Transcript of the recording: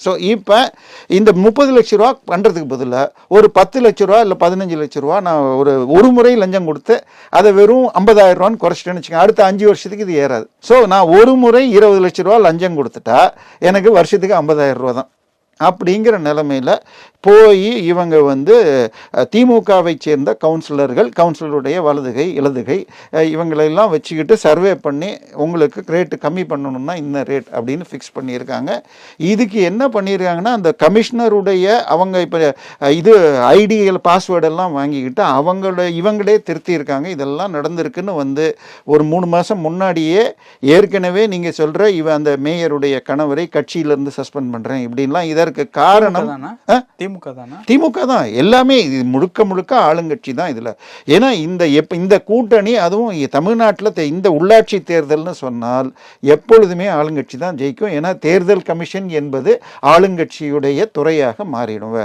So இப்போ இந்த 30 லட்ச ரூபா பண்ணுறதுக்கு பதிலாக ஒரு 10 லட்ச ரூபா இல்லை 15 லட்ச ரூபா நான் ஒரு முறை லஞ்சம் கொடுத்து அதை வெறும் 50,000 ரூபான்னு குறைச்சிட்டேன்னு வச்சுக்கோங்க, அடுத்த 5 வருஷத்துக்கு இது ஏறாது. ஸோ நான் ஒரு முறை 20 லட்ச ரூபா லஞ்சம் கொடுத்துட்டா எனக்கு வருஷத்துக்கு 50,000 ரூபா தான். அப்படிங்கிற நிலைமையில் போய் இவங்க திமுகவை சேர்ந்த கவுன்சிலருடைய வலதுகை இடதுகை இவங்களெல்லாம் வச்சுக்கிட்டு சர்வே பண்ணி உங்களுக்கு ரேட்டு கம்மி பண்ணணும்னா இந்த ரேட் அப்படின்னு ஃபிக்ஸ் பண்ணியிருக்காங்க. இதுக்கு என்ன பண்ணியிருக்காங்கன்னா, அந்த கமிஷனருடைய அவங்க இப்போ இது ஐடியல் பாஸ்வேர்டெல்லாம் வாங்கிக்கிட்டு இவங்களே திருத்தியிருக்காங்க. இதெல்லாம் நடந்திருக்குன்னு ஒரு 3 மாதம் முன்னாடியே ஏற்கனவே நீங்கள் சொல்கிற அந்த மேயருடைய கணவரை கட்சியிலேருந்து சஸ்பெண்ட் பண்ணுறேன் இப்படின்லாம். இதற்கு காரணம் திமுக தான். எல்லாமே இது முழுக்க ஆளுங்கட்சி தான் இதில். ஏன்னா இந்த கூட்டணி, அதுவும் தமிழ்நாட்டில் இந்த உள்ளாட்சி தேர்தல்னு சொன்னால் எப்பொழுதுமே ஆளுங்கட்சி தான் ஜெயிக்கும். ஏன்னா தேர்தல் கமிஷன் என்பது ஆளுங்கட்சியுடைய துறையாக மாறிடும்.